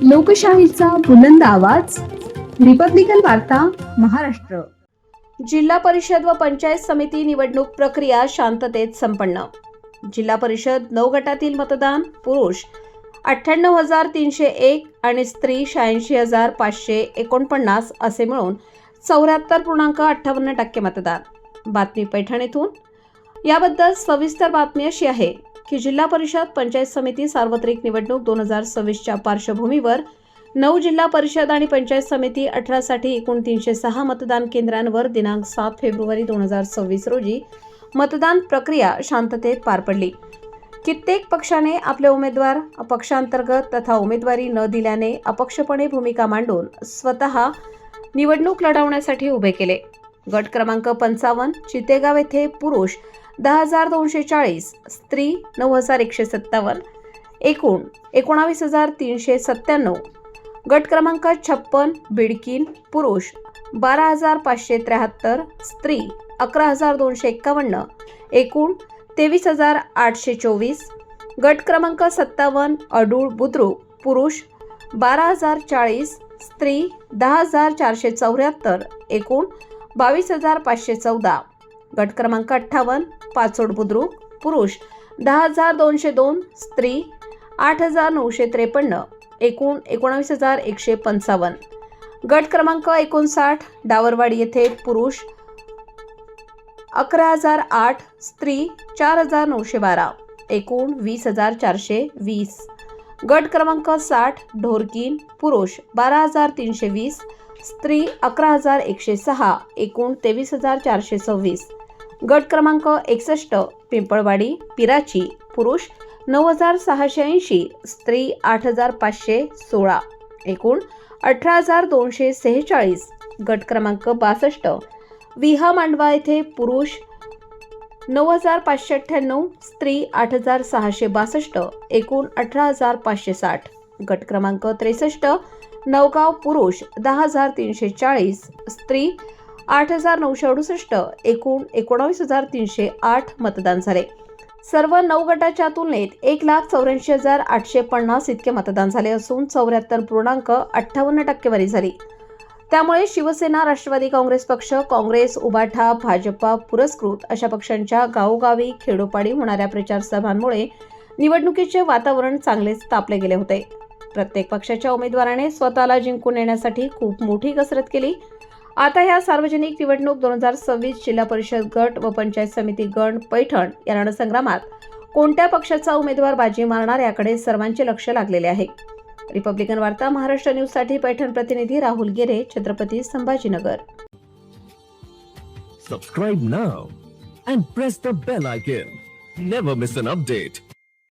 लोकशाहीचा बुलंद आवाज, रिपब्लिकन वार्ता, महाराष्ट्र. जिल्हा परिषद व पंचायत समिती निवडणूक प्रक्रिया शांततेत संपन्न. जिल्हा परिषद 9 गटातील मतदान पुरुष 98,301 आणि स्त्री 86,549 असे मिळून 74.58% मतदान. बातमी पैठण येथून. याबद्दल सविस्तर बातमी अशी आहे की जिल्हा परिषद पंचायत समिती सार्वत्रिक निवडणूक 2026च्या पार्श्वभूमीवर 9 जिल्हा परिषद आणि पंचायत समिती 18 साठी एकूण 306 मतदान केंद्रांवर दिनांक 7 फेब्रुवारी 2026 रोजी मतदान प्रक्रिया शांततेत पार पडली. कित्येक पक्षाने आपले उमेदवार पक्षांतर्गत तथा उमेदवारी न दिल्याने अपक्षपणे भूमिका मांडून स्वतः निवडणूक लढवण्यासाठी उभे केले. गट क्रमांक 55 चितेगाव येथे पुरुष 10,240, स्त्री 9,157, एकूण 19,397. गट क्रमांक 56 बिडकीन पुरुष 12,573, स्त्री 11,251, एकूण 23,824. गट क्रमांक 57 अडूळ बुद्रुक पुरुष 12,040, स्त्री 10,474, एकूण 22,514. गट क्रमांक 58 पाचोड बुद्रुक पुरुष 10,202, स्त्री 8,953, एकूण 19,155. गट क्रमांक 59 डावरवाडी येथे पुरुष 11,008, स्त्री 4,912, एकूण 20,420. गट क्रमांक 60 ढोरकीन पुरुष 12,320, स्त्री 11,106, एकूण 23,426. गट क्रमांक 61 पिंपळवाडी पिराची पुरुष 9,680, स्त्री 8,516, एकूण 18,246. गट क्रमांक 62 विहा मांडवा येथे पुरुष 9,598, स्त्री 8,662, एकूण 18,560. गट क्रमांक 63 नवगाव पुरुष 10,340, स्त्री 8,968, एकूण 19,308 मतदान झाले. सर्व 9 गटाच्या तुलनेत 1,84,850 इतके मतदान झाले असून 74.58% टक्केवारी झाली. त्यामुळे शिवसेना, राष्ट्रवादी काँग्रेस पक्ष, काँग्रेस, उबाठा, भाजपा पुरस्कृत अशा पक्षांच्या गावोगावी खेडोपाडी होणाऱ्या प्रचार सभांमुळे निवडणुकीचे वातावरण चांगलेच तापले गेले होते. प्रत्येक पक्षाच्या उमेदवाराने स्वतःला जिंकून येण्यासाठी खूप मोठी कसरत केली. आता ह्या सार्वजनिक निवडणूक 2026 जिल्हा परिषद गट व पंचायत समिती गण पैठण या रणसंग्रामात कोणत्या पक्षाचा उमेदवार बाजी मारणार याकडे सर्वांचे लक्ष लागलेले आहे. रिपब्लिकन वार्ता महाराष्ट्र न्यूज साठी पैठण प्रतिनिधी राहुल गिरे, Chhatrapati Sambhajinagar. Subscribe now and press the bell icon. Never miss an update.